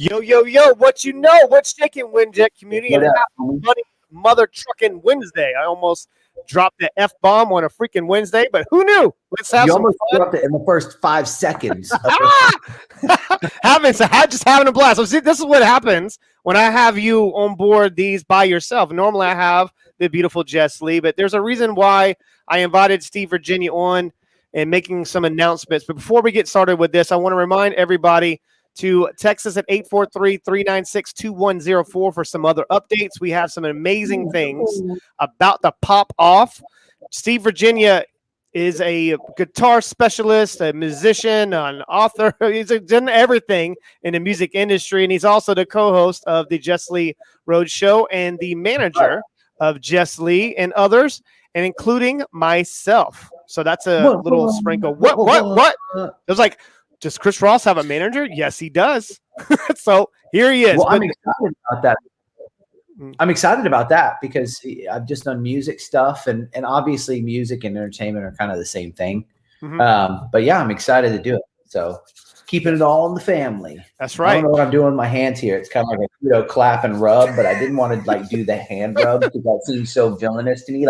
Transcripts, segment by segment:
Yo, yo, yo, what you know? What's shaking, Winjet community? And happy money mother trucking Wednesday. I almost dropped the F-bomb on a freaking Wednesday, but who knew? Let's have some fun. Dropped it in the first 5 seconds. Just having a blast. So see, this is what happens when I have you on board these by yourself. Normally I have the beautiful Jesslee, but there's a reason why I invited Steve Virginia on and making some announcements. But before we get started with this, I want to remind everybody to text us at 843-396-2104 for some other updates. We have some amazing things about to pop off. Steve Virginia is a guitar specialist, a musician, an author. He's done everything in the music industry, and he's also the co-host of the Jesslee Roadshow and the manager of Jesslee and others, and including myself. So that's a little sprinkle. What? It was like, does Chris Ross have a manager? Yes, he does. So here he is. Well, I'm excited about that. I'm excited about that because I've just done music stuff, and obviously music and entertainment are kind of the same thing. But yeah, I'm excited to do it. So keeping it all in the family. That's right. I don't know what I'm doing with my hands here. It's kind of like a clap and rub, but I didn't want to like do the hand rub because that seems so villainous to me.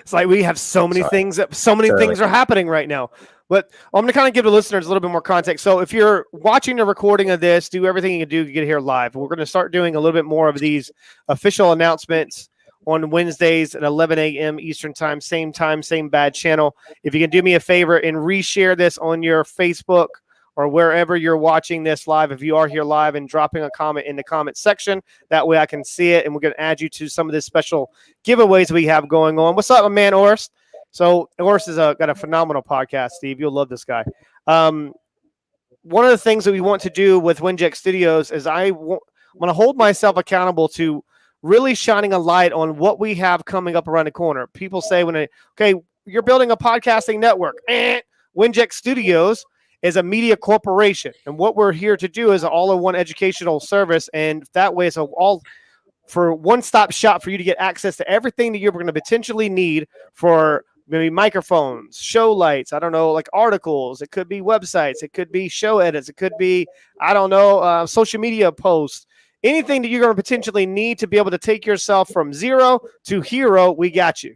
It's like we have so many things. So many things are happening right now. But I'm going to kind of give the listeners a little bit more context. So if you're watching the recording of this, do everything you can do to get here live. We're going to start doing a little bit more of these official announcements on Wednesdays at 11 a.m. Eastern time, same bad channel. If you can do me a favor and reshare this on your Facebook or wherever you're watching this live, if you are here live, and dropping a comment in the comment section, that way I can see it, and we're going to add you to some of the special giveaways we have going on. What's up, my man, Orst? So Orst has got a phenomenal podcast, Steve. You'll love this guy. One of the things that we want to do with Winjet Studios is I'm going to hold myself accountable to really shining a light on what we have coming up around the corner. People say okay, you're building a podcasting network. Winjet Studios is a media corporation, and what we're here to do is an all-in-one educational service, and that way it's for one-stop shop for you to get access to everything that you're going to potentially need for maybe microphones, show lights, I don't know, like articles. It could be websites. It could be show edits. It could be, I don't know, social media posts. Anything that you're going to potentially need to be able to take yourself from zero to hero, we got you.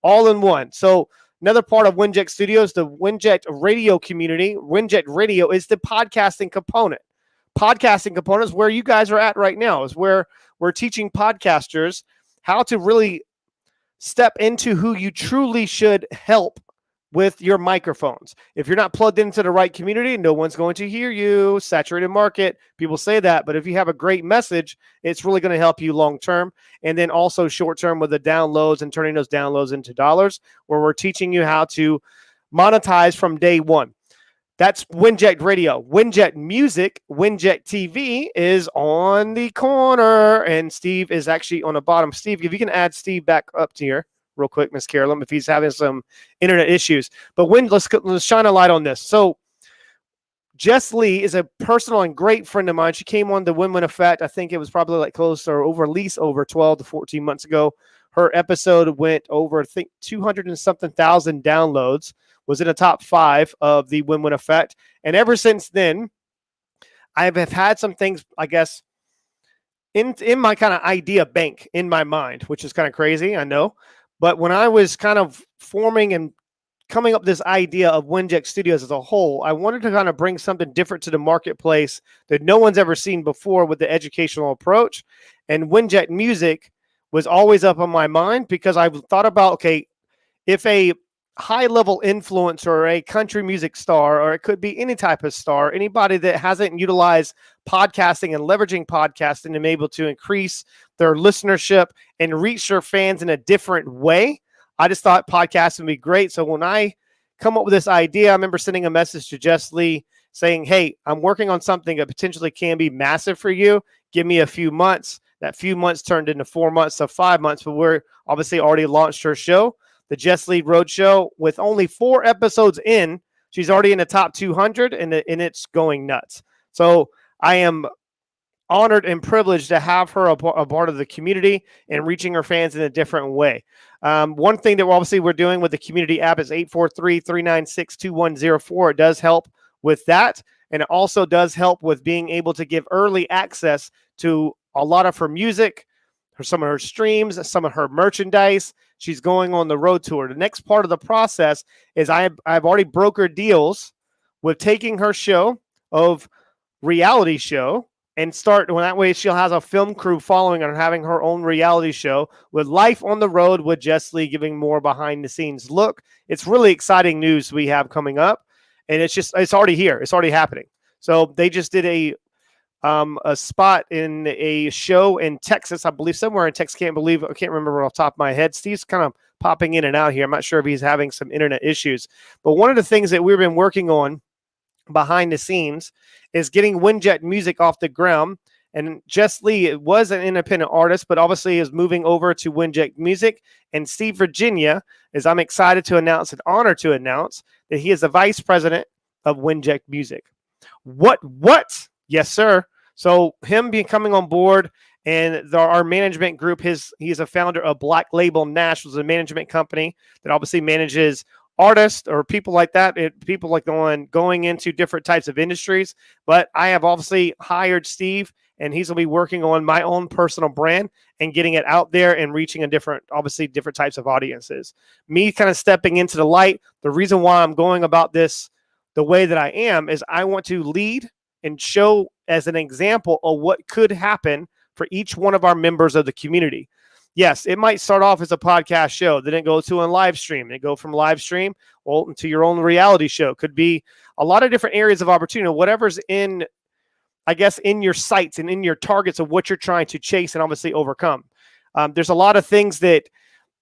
All in one. So another part of Winjet Studios, the Winjet Radio community, Winjet Radio is the podcasting component. Podcasting component is where you guys are at right now, is where we're teaching podcasters how to really step into who you truly should help with your microphones. If you're not plugged into the right community, no one's going to hear you. Saturated market, people say that, but if you have a great message, it's really going to help you long term, and then also short term with the downloads and turning those downloads into dollars, where we're teaching you how to monetize from day one. That's Winjet Radio. Winjet Music, Winjet TV is on the corner, and Steve is actually on the bottom. Steve, if you can add Steve back up to here real quick, Miss Carolyn, if he's having some internet issues. But let's shine a light on this. So Jesslee is a personal and great friend of mine. She came on the Win-Win Effect. I think it was probably like close or over 12 to 14 months ago. Her episode went over, I think, 200 and something thousand downloads, was in the top 5 of the Win-Win Effect. And ever since then, I have had some things, I guess, in my kind of idea bank in my mind, which is kind of crazy, I know. But when I was kind of forming and coming up with this idea of Winjet Studios as a whole, I wanted to kind of bring something different to the marketplace that no one's ever seen before with the educational approach. And Winjet Music was always up on my mind because I thought about, okay, if a high-level influencer or a country music star, or it could be any type of star, anybody that hasn't utilized podcasting and leveraging podcasting and be able to increase their listenership and reach their fans in a different way, I just thought podcasting would be great. So when I come up with this idea, I remember sending a message to Jesslee saying, hey, I'm working on something that potentially can be massive for you. Give me a few months. That few months turned into 4 months to 5 months, but we're obviously already launched her show, the Jesslee Roadshow. With only 4 episodes in, she's already in the top 200, and it's going nuts. So I am honored and privileged to have her a part of the community and reaching her fans in a different way. One thing that we're doing with the community app is 843-396-2104. It does help with that. And it also does help with being able to give early access to a lot of her music, some of her streams, some of her merchandise. She's going on the road tour. The next part of the process is I've already brokered deals with taking her show of reality show and start when that way she'll have a film crew following her and having her own reality show with life on the road with Jesslee giving more behind the scenes look. It's really exciting news we have coming up, and it's already here. It's already happening. So they just did a spot in a show in Texas, I believe somewhere in Texas. I can't remember off the top of my head. Steve's kind of popping in and out here. I'm not sure if he's having some internet issues, but one of the things that we've been working on behind the scenes is getting Winjet Music off the ground. And Jesslee was an independent artist, but obviously is moving over to Winjet Music. And Steve Virginia I'm excited to announce, an honor to announce, that he is the vice president of Winjet Music. What? Yes, sir. So him coming on board, and our management group, he's a founder of Black Label Nash, which is a management company that obviously manages artists or people like that, people like going into different types of industries. But I have obviously hired Steve, and he's going to be working on my own personal brand and getting it out there and reaching different types of audiences. Me kind of stepping into the light. The reason why I'm going about this the way that I am is I want to lead and show as an example of what could happen for each one of our members of the community. Yes, it might start off as a podcast show, then it goes to a live stream. It go from live stream to your own reality show. Could be a lot of different areas of opportunity, whatever's in your sights and in your targets of what you're trying to chase and obviously overcome. There's a lot of things that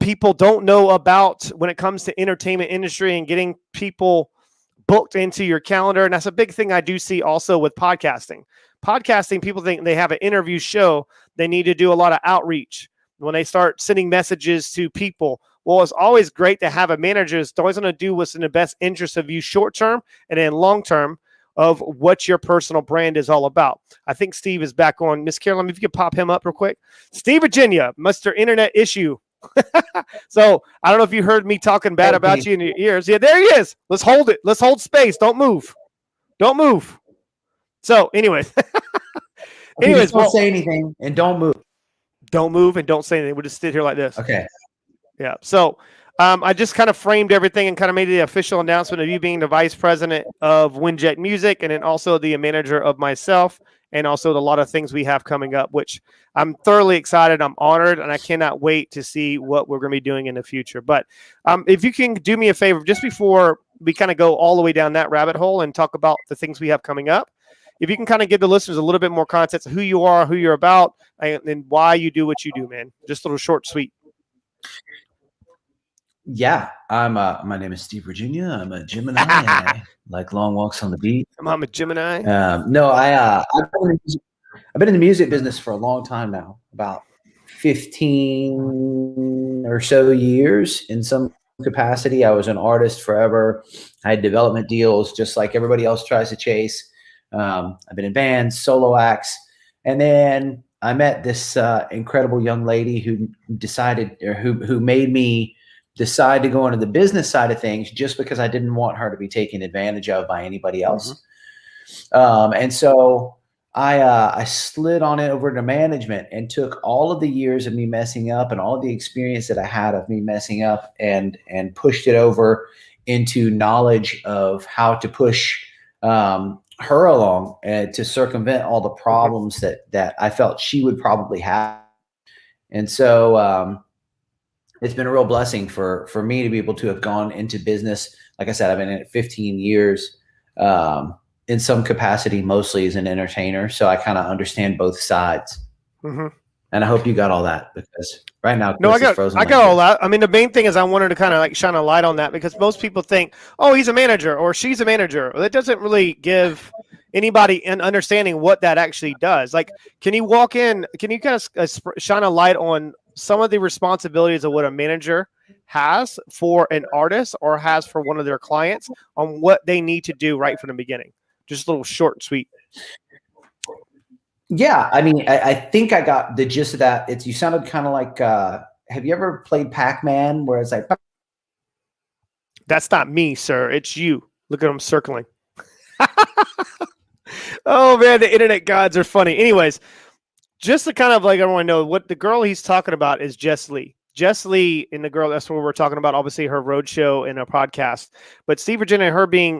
people don't know about when it comes to entertainment industry and getting people booked into your calendar. And that's a big thing I do see also with podcasting. Podcasting, people think they have an interview show. They need to do a lot of outreach when they start sending messages to people. Well, it's always great to have a manager that's always going to do what's in the best interest of you short term and then long term of what your personal brand is all about. I think Steve is back on. Miss Caroline, if you could pop him up real quick. Steve Virginia, Mr. Internet Issue. So I don't know if you heard me talking bad about you in your ears. Yeah, there he is. Let's hold it. Let's hold space. Don't move. Don't move. So anyways, don't say anything and don't move. Don't move and don't say anything. We'll just sit here like this. Okay. Yeah. So I just kind of framed everything and kind of made the official announcement of you being the vice president of Winjet Music, and then also the manager of myself, and also a lot of things we have coming up, which I'm thoroughly excited. I'm honored, and I cannot wait to see what we're going to be doing in the future. But if you can do me a favor, just before we kind of go all the way down that rabbit hole and talk about the things we have coming up, if you can kind of give the listeners a little bit more context of who you are, who you're about, and why you do what you do, man. Just a little short, sweet. Yeah, my name is Steve Virginia. I'm a Gemini. And I like long walks on the beach. I'm a Gemini. No, I've been in the music business for a long time now, about 15 or so years in some capacity. I was an artist forever. I had development deals just like everybody else tries to chase. I've been in bands, solo acts, and then I met this incredible young lady who made me decide to go into the business side of things just because I didn't want her to be taken advantage of by anybody else. And so I slid on it over to management and took all of the years of me messing up and all of the experience that I had of me messing up and pushed it over into knowledge of how to push her along and to circumvent all the problems that I felt she would probably have. And so it's been a real blessing for me to be able to have gone into business. Like I said, I've been in it 15 years in some capacity, mostly as an entertainer. So I kind of understand both sides. And I hope you got all that, because right now, I got all that. I mean, the main thing is I wanted to kind of like shine a light on that, because most people think, oh, he's a manager or she's a manager. Well, that doesn't really give anybody an understanding what that actually does. Like, can you walk in? Can you kind of shine a light on some of the responsibilities of what a manager has for an artist or has for one of their clients on what they need to do right from the beginning? Just a little short and sweet. Yeah, I mean, I think I got the gist of that. You sounded kind of like, have you ever played Pac-Man where it's like... That's not me, sir. It's you. Look at him circling. Oh man, the internet gods are funny. Anyways, just to kind of like everyone know, what the girl he's talking about is Jesslee. Jesslee and the girl, that's what we're talking about, obviously her Roadshow and a podcast. But Steve Virginia,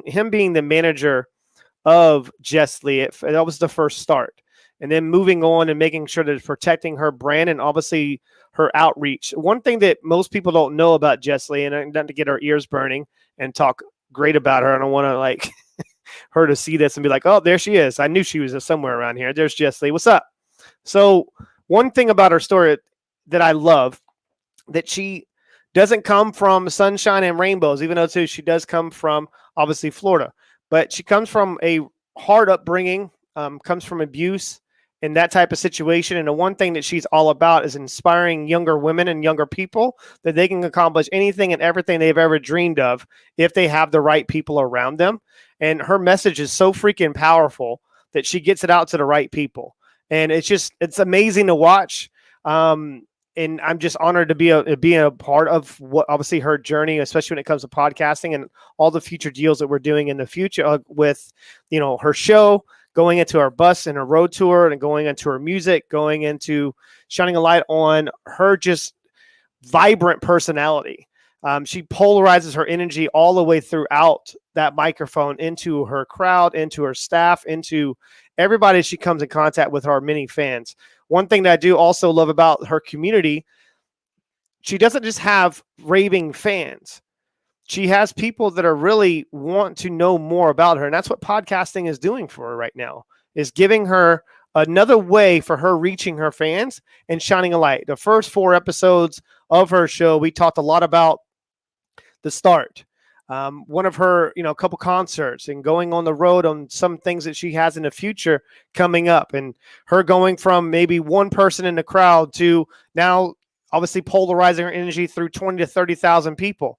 him being the manager of Jesslee, that was the first start. And then moving on and making sure that it's protecting her brand and obviously her outreach. One thing that most people don't know about Jesslee, and not to get our ears burning and talk great about her, I don't want to like her to see this and be like, oh, there she is. I knew she was somewhere around here. There's Jesslee. What's up? So one thing about her story that I love, that she doesn't come from sunshine and rainbows, even though too, she does come from obviously Florida, but she comes from a hard upbringing, comes from abuse and that type of situation. And the one thing that she's all about is inspiring younger women and younger people that they can accomplish anything and everything they've ever dreamed of if they have the right people around them. And her message is so freaking powerful that she gets it out to the right people. And it's amazing to watch. And I'm just honored to be a part of what obviously her journey, especially when it comes to podcasting and all the future deals that we're doing in the future with, her show, going into our bus and her road tour and going into her music, going into shining a light on her just vibrant personality. She polarizes her energy all the way throughout that microphone into her crowd, into her staff, into everybody she comes in contact with, our many fans. One thing that I do also love about her community, she doesn't just have raving fans. She has people that are really want to know more about her. And that's what podcasting is doing for her right now, is giving her another way for her reaching her fans and shining a light. The first 4 episodes of her show, we talked a lot about the start. One of her, a couple concerts and going on the road on some things that she has in the future coming up, and her going from maybe one person in the crowd to now obviously polarizing her energy through 20 to 30,000 people.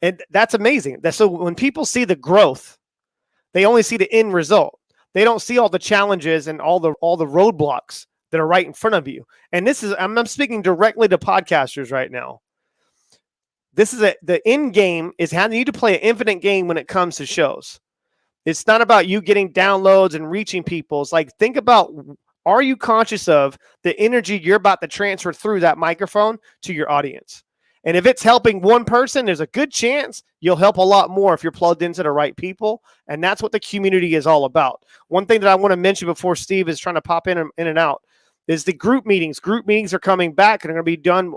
And that's amazing. So when people see the growth, they only see the end result. They don't see all the challenges and all the roadblocks that are right in front of you. And I'm speaking directly to podcasters right now. The end game is how you need to play an infinite game when it comes to shows. It's not about you getting downloads and reaching people. It's like, think about, are you conscious of the energy you're about to transfer through that microphone to your audience? And if it's helping one person, there's a good chance you'll help a lot more if you're plugged into the right people. And that's what the community is all about. One thing that I want to mention before Steve is trying to pop in and out is the group meetings. Group meetings are coming back and are going to be done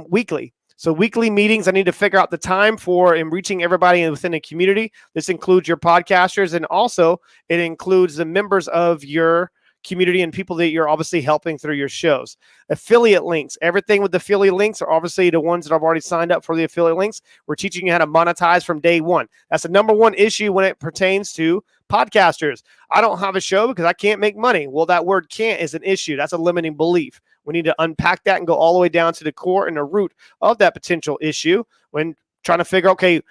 weekly. So weekly meetings, I need to figure out the time for and reaching everybody within the community. This includes your podcasters, and also it includes the members of your community and people that you're obviously helping through your shows. Affiliate links, everything with the affiliate links are obviously the ones that I've already signed up for the affiliate links. We're teaching you how to monetize from day one. That's the number one issue when it pertains to podcasters. I don't have a show because I can't make money. Well, that word can't is an issue. That's a limiting belief. We need to unpack that and go all the way down to the core and the root of that potential issue when trying to figure, okay,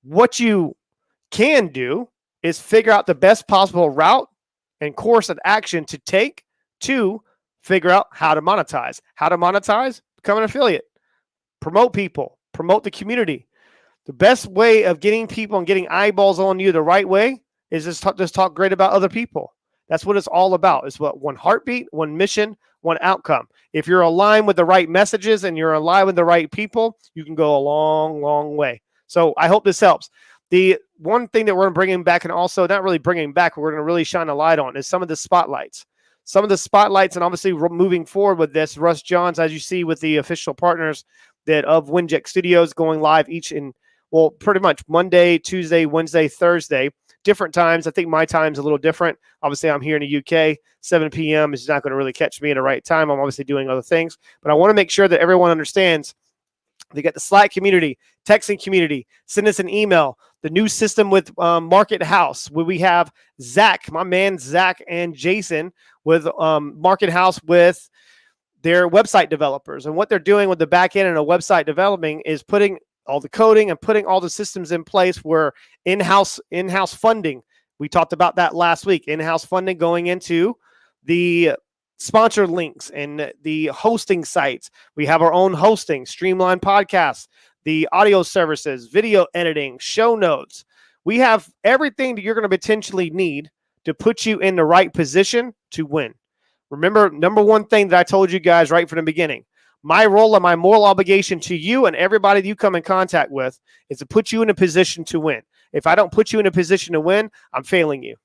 what you can do is figure out the best possible route and course of action to take to figure out how to monetize. How to monetize? Become an affiliate. Promote people. Promote the community. The best way of getting people and getting eyeballs on you the right way is just talk great about other people. That's what it's all about. It's what one heartbeat, one mission, one outcome. If you're aligned with the right messages and you're aligned with the right people, you can go a long, long way. So I hope this helps. The one thing that we're bringing back, and also not really bringing back, we're going to really shine a light on, is some of the spotlights. Some of the spotlights, and obviously moving forward with this, Russ Johns, as you see with the official partners that of Winject Studios going live pretty much Monday, Tuesday, Wednesday, Thursday, different times. I think my time's a little different. Obviously, I'm here in the UK. 7 p.m. is not going to really catch me at the right time. I'm obviously doing other things, but I want to make sure that everyone understands. They got the Slack community, texting community. Send us an email. The new system with Market House, where we have Zach, my man Zach and Jason with Market House with their website developers. And what they're doing with the back end and the website developing is putting all the coding and putting all the systems in place where in-house funding. We talked about that last week. In-house funding going into the sponsor links and the hosting sites. We have our own hosting, Streamline Podcasts, the audio services, video editing, show notes. We have everything that you're going to potentially need to put you in the right position to win. Remember, number one thing that I told you guys right from the beginning, my role and my moral obligation to you and everybody that you come in contact with is to put you in a position to win. If I don't put you in a position to win, I'm failing you.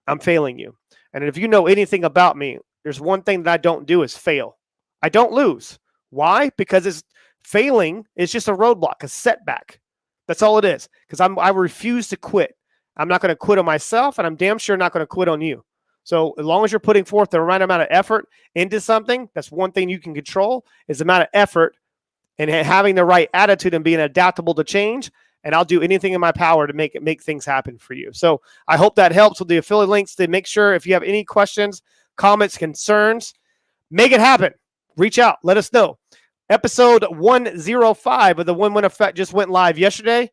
I'm failing you. And if you know anything about me, there's one thing that I don't do is fail. I don't lose. Why? Because failing is just a roadblock, a setback. That's all it is. Because I refuse to quit. I'm not going to quit on myself, and I'm damn sure not going to quit on you. So as long as you're putting forth the right amount of effort into something, that's one thing you can control is the amount of effort and having the right attitude and being adaptable to change. And I'll do anything in my power to make things happen for you. So I hope that helps with the affiliate links. To make sure if you have any questions, comments, concerns, make it happen. Reach out. Let us know. Episode 105 of the Win-Win Effect just went live yesterday.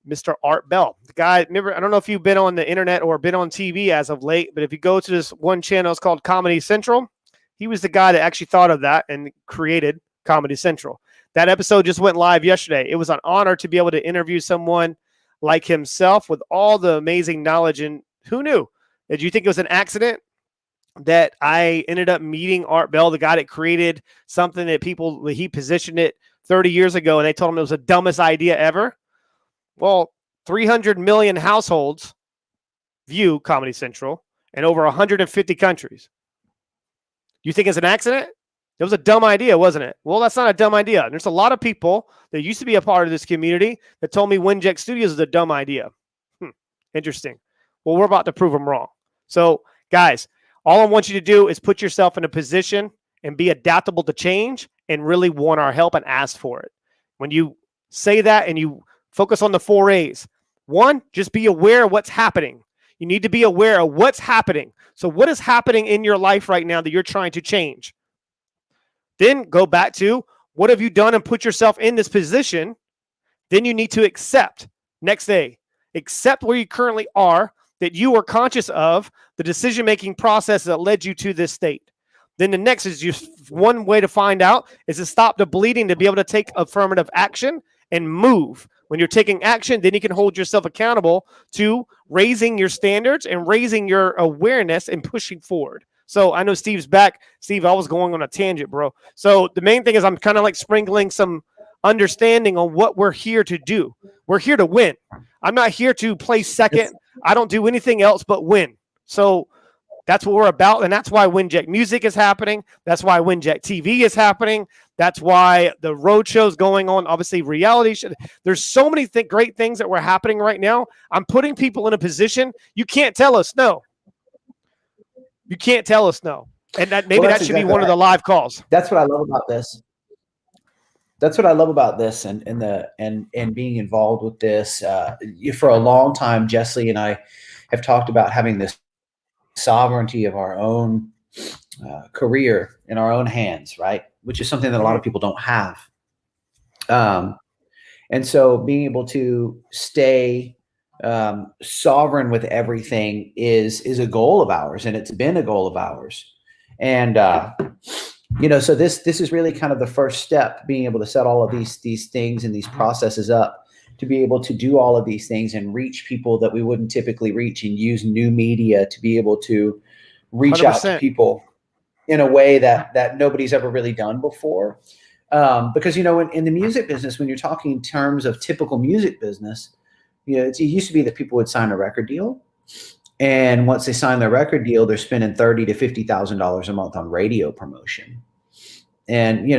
Mr. Art Bell, the guy, remember, I don't know if you've been on the internet or been on TV as of late, but if you go to this one channel, it's called Comedy Central. He was the guy that actually thought of that and created Comedy Central. That episode just went live yesterday. It was an honor to be able to interview someone like himself with all the amazing knowledge. And who knew? Did you think it was an accident that I ended up meeting Art Bell, the guy that created something that he positioned it 30 years ago, and they told him it was the dumbest idea ever? Well, 300 million households view Comedy Central in over 150 countries. You think it's an accident? It was a dumb idea, wasn't it? Well, that's not a dumb idea. There's a lot of people that used to be a part of this community that told me Winject Studios is a dumb idea. Interesting. Well, we're about to prove them wrong. So, guys, all I want you to do is put yourself in a position and be adaptable to change and really want our help and ask for it. When you say that and you focus on the 4 A's. 1, just be aware of what's happening. You need to be aware of what's happening. So what is happening in your life right now that you're trying to change? Then go back to what have you done and put yourself in this position? Then you need to accept. Next A, accept where you currently are, that you are conscious of the decision-making process that led you to this state. Then the next is just one way to find out is to stop the bleeding, to be able to take affirmative action and move. When you're taking action, then you can hold yourself accountable to raising your standards and raising your awareness and pushing forward. So I know Steve's back. Steve, I was going on a tangent, bro. So the main thing is I'm kind of like sprinkling some understanding on what we're here to do. We're here to win. I'm not here to play second. I don't do anything else but win. So that's what we're about, and that's why Winject Music is happening. That's why Winject TV is happening. That's why the Roadshow is going on. Obviously, reality show. There's so many great things that were happening right now. I'm putting people in a position. You can't tell us no. You can't tell us no. And that maybe that should be one of the live calls. That's what I love about this. That's what I love about this, and being involved with this. For a long time, Jesslee and I have talked about having this sovereignty of our own career in our own hands, right? Which is something that a lot of people don't have. And so being able to stay sovereign with everything is a goal of ours, and it's been a goal of ours. And so this is really kind of the first step, being able to set all of these things and these processes up to be able to do all of these things and reach people that we wouldn't typically reach, and use new media to be able to reach 100%. Out to people in a way that nobody's ever really done before. Because, in the music business, when you're talking in terms of typical music business, it used to be that people would sign a record deal. And once they sign their record deal, they're spending $30,000 to $50,000 a month on radio promotion. And,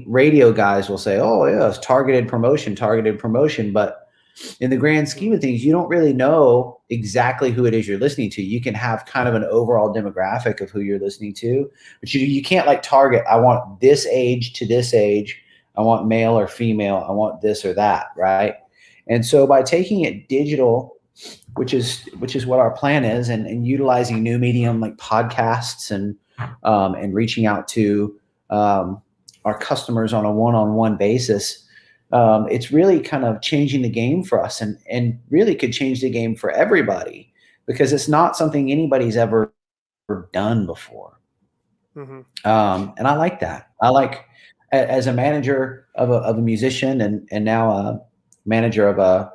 radio guys will say, oh, yeah, it's targeted promotion. But in the grand scheme of things, you don't really know exactly who it is you're listening to. You can have kind of an overall demographic of who you're listening to, but you can't target, I want this age to this age. I want male or female. I want this or that. Right. And so by taking it digital, which is what our plan is, and utilizing new medium like podcasts and reaching out to our customers on a one-on-one basis, it's really kind of changing the game for us, and really could change the game for everybody, because it's not something anybody's ever done before. Mm-hmm. And I like that. I like, as a manager of a musician, and now a manager of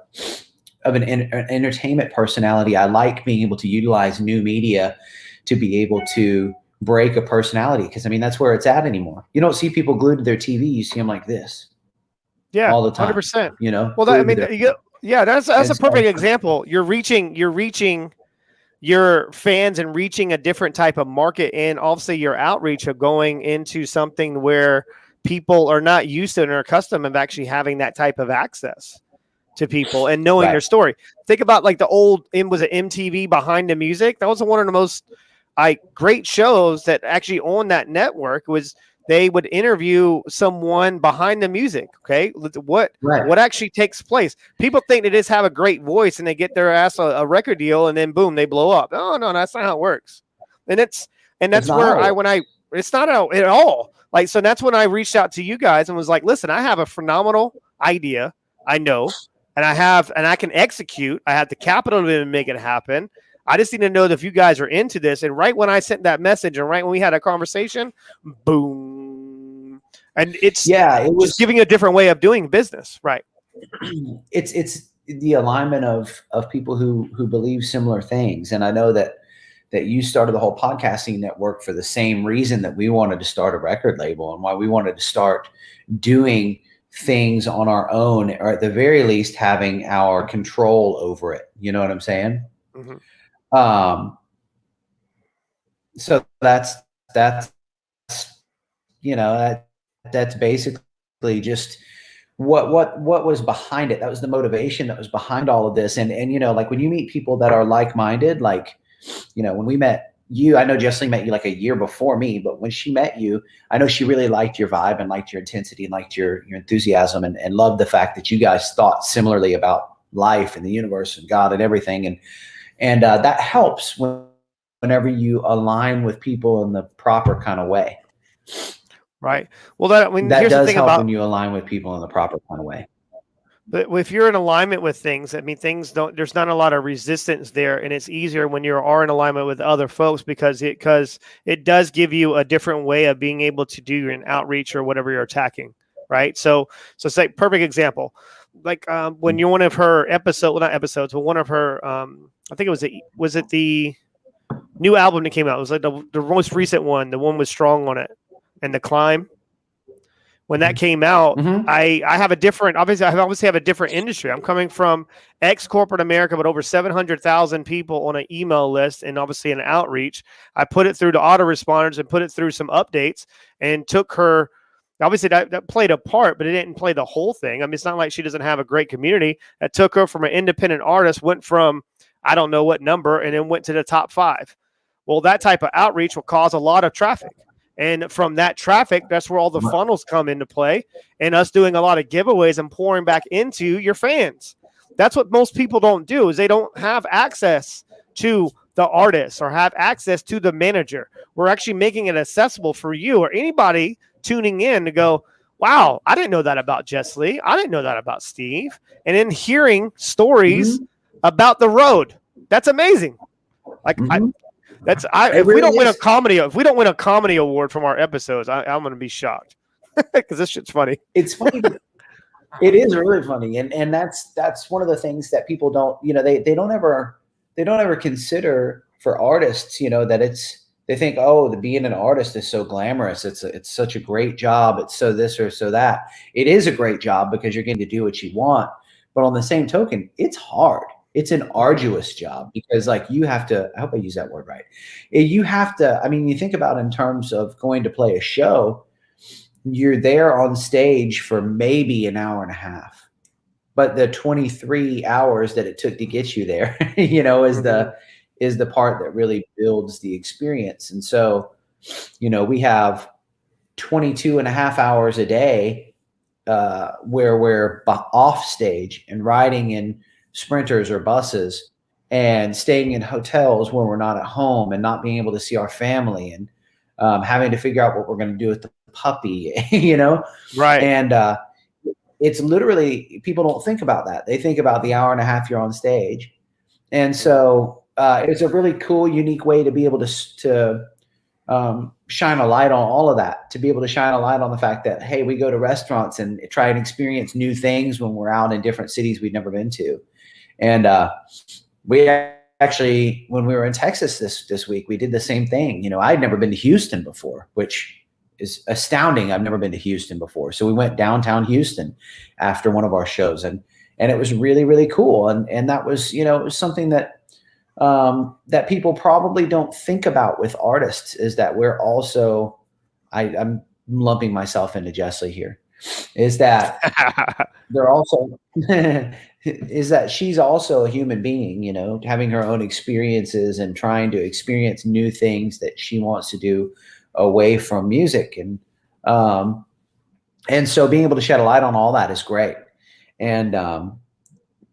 an entertainment personality, I like being able to utilize new media to be able to break a personality. Cause I mean, that's where it's at anymore. You don't see people glued to their TV. You see them like this. Yeah. All the time. 100%. You know? Well, yeah, that's a perfect example. You're reaching your fans and reaching a different type of market. And obviously your outreach of going into something where people are not used to and are accustomed of actually having that type of access to people and knowing their story. Think about like the old, was it MTV Behind the Music? That was one of the most great shows that actually on that network. Was they would interview someone behind the music. Okay. What actually takes place? People think they just have a great voice and they get their ass a record deal and then boom, they blow up. Oh no, that's not how it works. And that's where it's not at all. Like, so that's when I reached out to you guys and was like, listen, I have a phenomenal idea. I know, and I can execute. I have the capital to make it happen. I just need to know that if you guys are into this. And right when I sent that message and right when we had a conversation, boom. And it was just giving a different way of doing business. Right. It's the alignment of people who believe similar things. And I know that you started the whole podcasting network for the same reason that we wanted to start a record label and why we wanted to start doing things on our own, or at the very least having our control over it. You know what I'm saying? Mm-hmm. So that's basically just what was behind it. That was the motivation that was behind all of this. And like when you meet people that are like-minded, like, when we met you, I know Jesslee met you like a year before me, but when she met you, I know she really liked your vibe and liked your intensity and liked your enthusiasm and loved the fact that you guys thought similarly about life and the universe and God and everything. And that helps whenever you align with people in the proper kind of way. Right. Well, that does help when you align with people in the proper kind of way. But if you're in alignment with things, I mean, there's not a lot of resistance there. And it's easier when you are in alignment with other folks because it does give you a different way of being able to do an outreach or whatever you're attacking. Right. So say perfect example, like when you're one of her not episodes, but one of her, I think was it the new album that came out? It was like the most recent one, the one with Strong on it and The Climb. When that came out, mm-hmm. I obviously have a different industry. I'm coming from ex-corporate America, but over 700,000 people on an email list and obviously an outreach. I put it through the autoresponders and put it through some updates and took her. Obviously, that played a part, but it didn't play the whole thing. I mean, it's not like she doesn't have a great community. That took her from an independent artist, went from I don't know what number, and then went to the top 5. Well, that type of outreach will cause a lot of traffic. And from that traffic, that's where all the funnels come into play and us doing a lot of giveaways and pouring back into your fans. That's what most people don't do is they don't have access to the artist or have access to the manager. We're actually making it accessible for you or anybody tuning in to go, wow, I didn't know that about Jesslee. I didn't know that about Steve. And then hearing stories about the road. That's amazing. Like if we don't win a comedy award from our episodes, I'm going to be shocked because this shit's funny. It's funny. It is really funny. And that's one of the things that people don't, they don't ever consider for artists, that they think, oh, being an artist is so glamorous. It's such a great job. It's so this or so that. It is a great job because you're getting to do what you want. But on the same token, it's hard. It's an arduous job because you have to, I hope I use that word right. You have to, I mean, you think about in terms of going to play a show, you're there on stage for maybe an hour and a half, but the 23 hours that it took to get you there, is the part that really builds the experience. And so, we have 22 and a half hours a day where we're off stage and riding in sprinters or buses and staying in hotels when we're not at home and not being able to see our family and having to figure out what we're going to do with the puppy, Right. And it's literally, people don't think about that. They think about the hour and a half you're on stage. And so it's a really cool, unique way to be able to shine a light on all of that, to be able to shine a light on the fact that, hey, we go to restaurants and try and experience new things when we're out in different cities we've never been to. And we actually, when we were in Texas this week, we did the same thing. You know, I'd never been to Houston before, which is astounding. I've never been to Houston before. So we went downtown Houston after one of our shows, and it was really, really cool. And that was, you know, it was something that that people probably don't think about with artists, is that we're also, I'm lumping myself into Jesslee here, is that they're also is that she's also a human being, you know, having her own experiences and trying to experience new things that she wants to do away from music. And so being able to shed a light on all that is great. And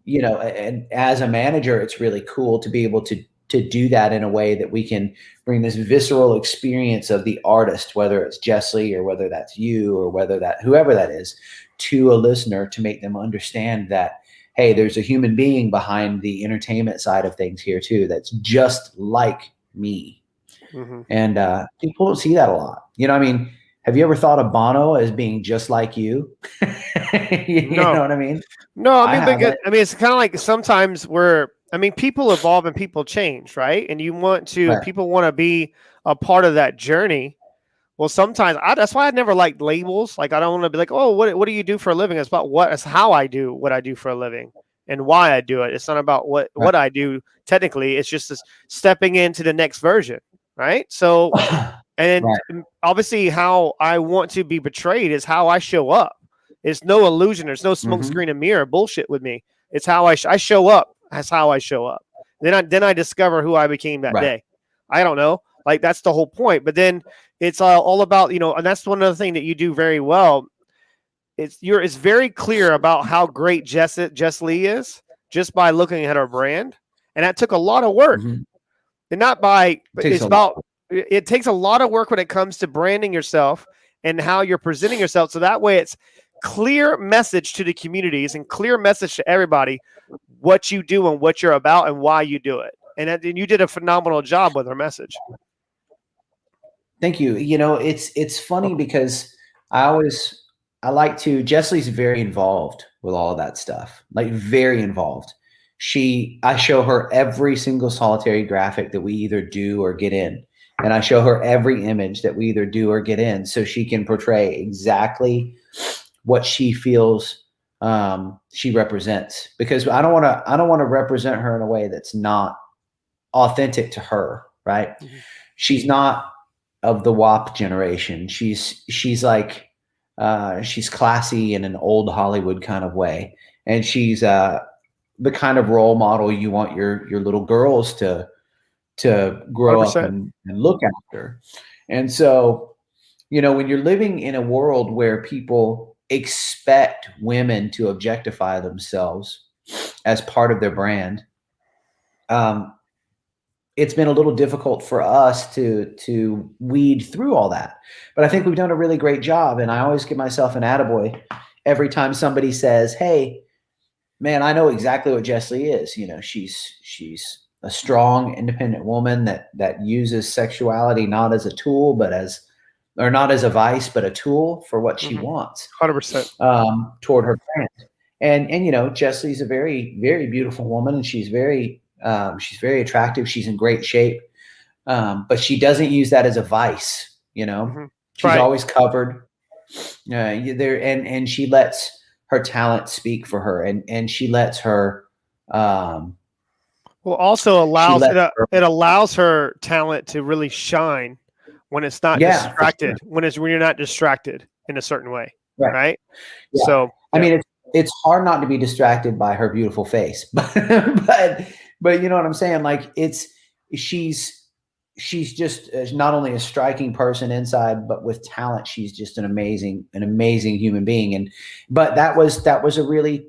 you know, and as a manager, it's really cool to be able to do that in a way that we can bring this visceral experience of the artist, whether it's Jesslee or whether that's you or whether that whoever that is, to a listener, to make them understand that, hey, there's a human being behind the entertainment side of things here too, that's just like me. And people don't see that a lot. You know, I mean, have you ever thought of Bono as being just like you? You know what I mean? No, I mean, it's kind of like sometimes people evolve and people change, right? And you want to, people want to be a part of that journey. Well, sometimes that's why I never liked labels. Like, I don't want to be like, oh, what do you do for a living? It's about it's how I do what I do for a living and why I do it. It's not about what I do technically. It's just this stepping into the next version, right? So, and obviously how I want to be portrayed is how I show up. It's no illusion. There's no smoke screen and mirror bullshit with me. It's how I show up. That's how I show up. Then I discover who I became that day. I don't know. Like, that's the whole point. But then it's all about, you know, and that's one other thing that you do very well. It's very clear about how great Jesslee is just by looking at her brand. And that took a lot of work. And not by, it takes a lot of work when it comes to branding yourself and how you're presenting yourself. So that way it's clear message to the communities and clear message to everybody what you do and what you're about and why you do it. And you did a phenomenal job with her message. Thank you. You know, it's funny because Jesslee's very involved with all of that stuff, like very involved. I show her every single solitary graphic that we either do or get in. And I show her every image that we either do or get in, so she can portray exactly what she feels she represents. Because I don't want to represent her in a way that's not authentic to her, right? She's not of the WAP generation. She's like she's classy in an old Hollywood kind of way, and she's the kind of role model you want your little girls to grow 100%. Up and look after. And so, you know, when you're living in a world where people expect women to objectify themselves as part of their brand, it's been a little difficult for us to weed through all that. But I think we've done a really great job. And I always give myself an attaboy every time somebody says, hey, man, I know exactly what Jesslee is. You know, she's a strong, independent woman that uses sexuality not as a tool, but not as a vice, but a tool for what she wants. 100% toward her brand. And you know, Jesslee's a very, very beautiful woman, and she's very attractive. She's in great shape, but she doesn't use that as a vice. You know, she's always covered there, and she lets her talent speak for her, and she lets her. Well, also it allows her talent to really shine when it's not distracted. Sure. When you're not distracted in a certain way, right? Yeah. So I mean, it's hard not to be distracted by her beautiful face, but you know what I'm saying? Like, she's just not only a striking person inside, but with talent, she's just an amazing human being. But that was a really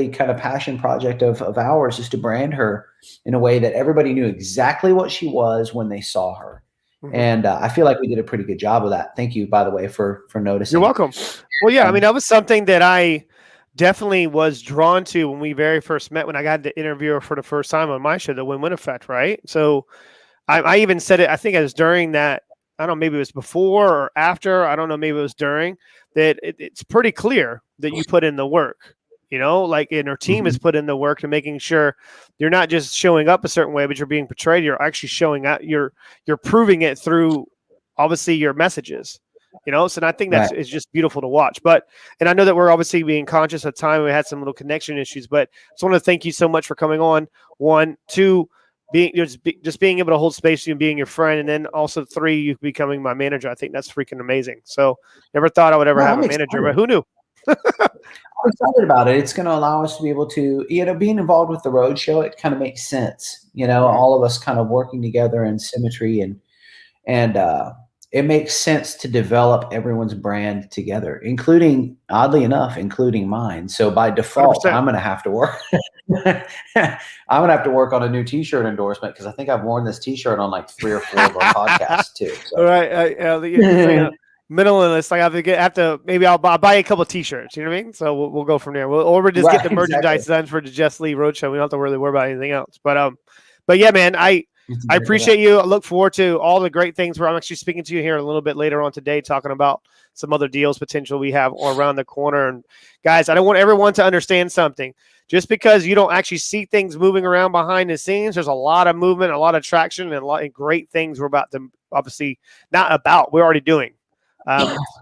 kind of passion project of ours, is to brand her in a way that everybody knew exactly what she was when they saw her. And I feel like we did a pretty good job of that. Thank you, by the way, for noticing. You're welcome. Well, yeah, I mean, that was something that I definitely was drawn to when we very first met, when I got to interview her for the first time on my show, the Win-Win Effect, right? So I even said it, I think it was during that, I don't know, maybe it was before or after, I don't know, maybe it was during, that it's pretty clear that you put in the work. you know, like, and our team has put in the work to making sure you're not just showing up a certain way, but you're being portrayed. You're actually showing out. You're proving it through obviously your messages, you know. So I think that's it's just beautiful to watch. But and I know that we're obviously being conscious of time. We had some little connection issues, but I just want to thank you so much for coming on. 1, 2. Just being able to hold space to you and being your friend, and then also 3, you becoming my manager. I think that's freaking amazing. So never thought I would ever have a manager, but who knew? I'm excited about it. It's going to allow us to be able to, you know, being involved with the Roadshow. It kind of makes sense, you know, all of us kind of working together in symmetry, and it makes sense to develop everyone's brand together, including, oddly enough, including mine. So by default, 100%. I'm going to have to work. I'm going to have to work on a new T-shirt endorsement, because I think I've worn this T-shirt on like 3 or 4 of our podcasts too. So. All right. Minimalist. Like I have to maybe I'll buy a couple of T-shirts. You know what I mean? So we'll go from there. We'll just get the merchandise done for the Jesslee Roadshow. We don't have to really worry about anything else. But yeah, man, I appreciate you. I look forward to all the great things where I'm actually speaking to you here a little bit later on today, talking about some other deals potential we have around the corner. And guys, I don't want everyone to understand something. Just because you don't actually see things moving around behind the scenes, there's a lot of movement, a lot of traction, and a lot of great things we're about to we're already doing.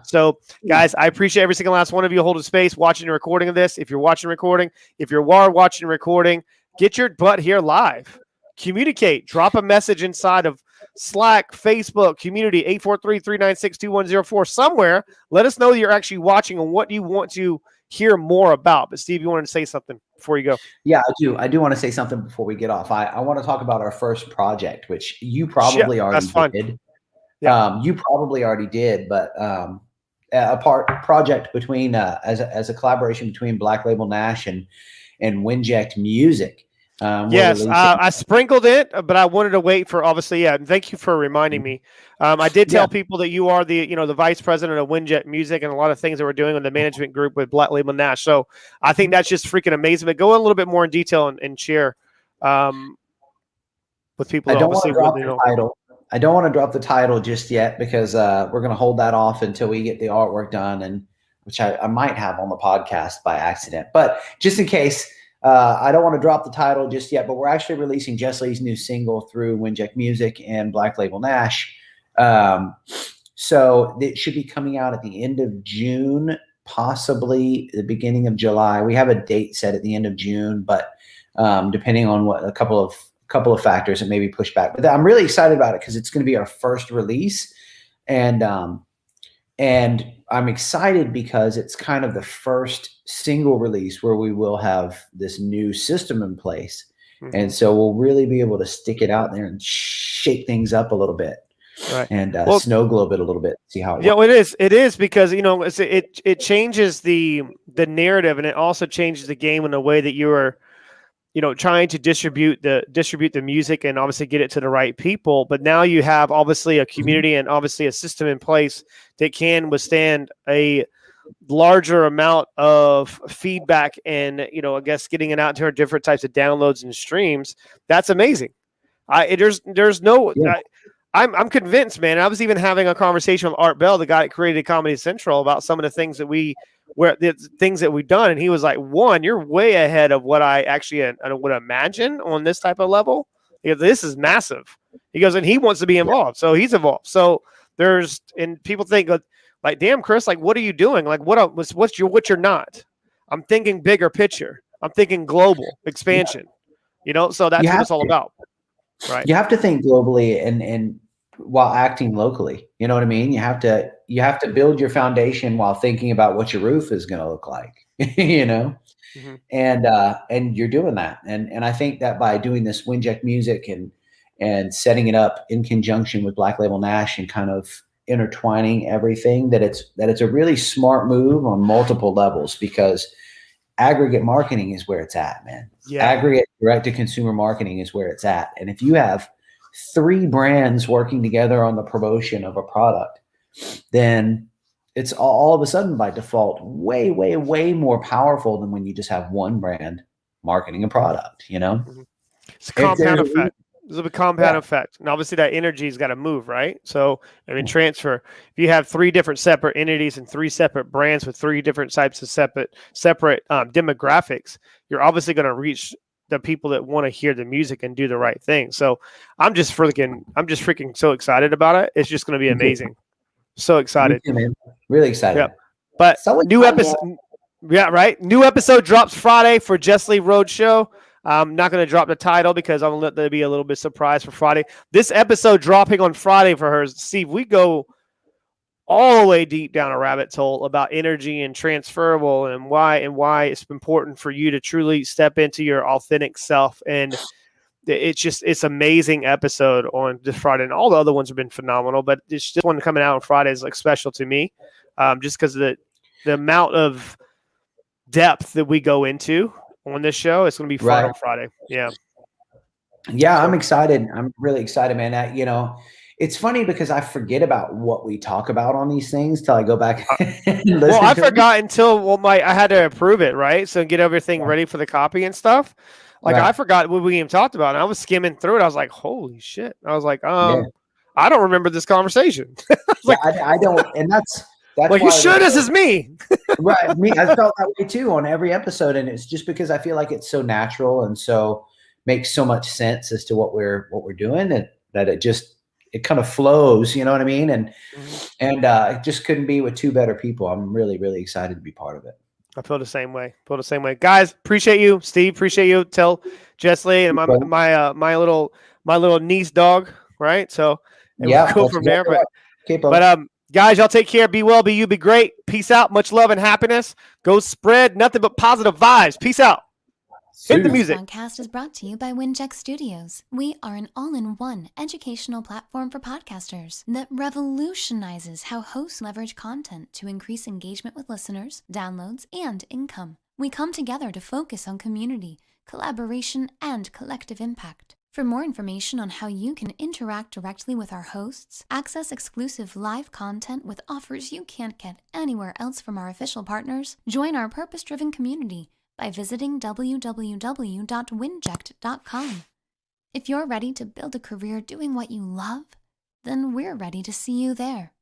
So guys, I appreciate every single last one of you holding space, watching a recording of this. If you're watching recording, if you are watching recording, get your butt here live. Communicate, drop a message inside of Slack, Facebook, community, 843-396-2104 somewhere. Let us know that you're actually watching and what you want to hear more about. But Steve, you wanted to say something before you go? Yeah, I do. I do want to say something before we get off. I want to talk about our first project, which you probably already did. Yeah. You probably already did, but project between as a collaboration between Black Label Nash and Winject Music. Yes, I sprinkled it, but I wanted to wait for obviously. Yeah, and thank you for reminding me. I did tell people that you are the the vice president of Winject Music and a lot of things that we're doing in the management group with Black Label Nash. So I think that's just freaking amazing. But go a little bit more in detail and share with people. I don't want to drop the title. I don't want to drop the title just yet, because we're going to hold that off until we get the artwork done, and which I might have on the podcast by accident. But just in case, I don't want to drop the title just yet, but we're actually releasing Jesslee's new single through Winject Music and Black Label Nash. So it should be coming out at the end of June, possibly the beginning of July. We have a date set at the end of June, but depending on what a couple of factors that may be pushed back. But I'm really excited about it because it's going to be our first release, and I'm excited because it's kind of the first single release where we will have this new system in place. And so we'll really be able to stick it out there and shake things up a little bit. Right. And snow globe it a little bit, see how it works. It is because it changes the narrative, and it also changes the game in a way that you are trying to distribute the music and obviously get it to the right people. But now you have obviously a community and obviously a system in place that can withstand a larger amount of feedback and, I guess getting it out to different types of downloads and streams. That's amazing. I'm convinced, man. I was even having a conversation with Art Bell, the guy that created Comedy Central, about some of the things that we've done. And he was like, you're way ahead of what I actually would imagine on this type of level. This is massive. He goes, and he wants to be involved. So he's involved. So and people think like, damn, Chris, like, what are you doing? Like, what you're not. I'm thinking bigger picture. I'm thinking global expansion, so that's what it's all about. Right. You have to think globally and while acting locally. You know what I mean? You have to build your foundation while thinking about what your roof is going to look like, and you're doing that. And I think that by doing this Winject Music and setting it up in conjunction with Black Label Nash and kind of intertwining everything, that it's a really smart move on multiple levels, because aggregate marketing is where it's at, man. Yeah. Aggregate direct-to-consumer marketing is where it's at. And if you have 3 brands working together on the promotion of a product, then it's all of a sudden by default way, way, way more powerful than when you just have one brand marketing a product, It's a compound effect. There's a compound effect. And obviously that energy's got to move, right? So, I mean, transfer. If you have 3 different separate entities and 3 separate brands with 3 different types of separate demographics, you're obviously going to reach the people that want to hear the music and do the right thing. So I'm just freaking so excited about it. It's just going to be amazing. So excited. Me too, man. Really excited. Yep. But new episode. Yeah, right. New episode drops Friday for Jesslee Roadshow. I'm not going to drop the title because I'm going to let there be a little bit surprise for Friday. This episode dropping on Friday for her. Steve, we go all the way deep down a rabbit hole about energy and transferable and why it's important for you to truly step into your authentic self. And it's amazing episode on this Friday, and all the other ones have been phenomenal, but this one coming out on Friday is like special to me, just because of the amount of depth that we go into on this show. It's going to be fun on Friday. Yeah, I'm excited. I'm really excited, man. It's funny because I forget about what we talk about on these things till I go back and listen. Well, I forgot until I had to approve it, right? So get everything ready for the copy and stuff. Like I forgot what we even talked about, and I was skimming through it. I was like, "Holy shit!" I was like, I don't remember this conversation." I don't, and that's like, you sure this is me? Right, me. I felt that way too on every episode, and it's just because I feel like it's so natural and so makes so much sense as to what we're doing, that it kind of flows. You know what I mean? And it just couldn't be with 2 better people. I'm really, really excited to be part of it. I feel the same way. Guys, appreciate you. Steve, appreciate you. Tell Jesslee and my little niece dog, right? So we'll go from there. But guys, y'all take care. Be well, be you, be great. Peace out. Much love and happiness. Go spread nothing but positive vibes. Peace out. Hit the music. This podcast is brought to you by Wincheck Studios. We are an all-in-one educational platform for podcasters that revolutionizes how hosts leverage content to increase engagement with listeners, downloads, and income. We come together to focus on community, collaboration, and collective impact. For more information on how you can interact directly with our hosts, access exclusive live content with offers you can't get anywhere else from our official partners, join our purpose-driven community by visiting www.winject.com. If you're ready to build a career doing what you love, then we're ready to see you there.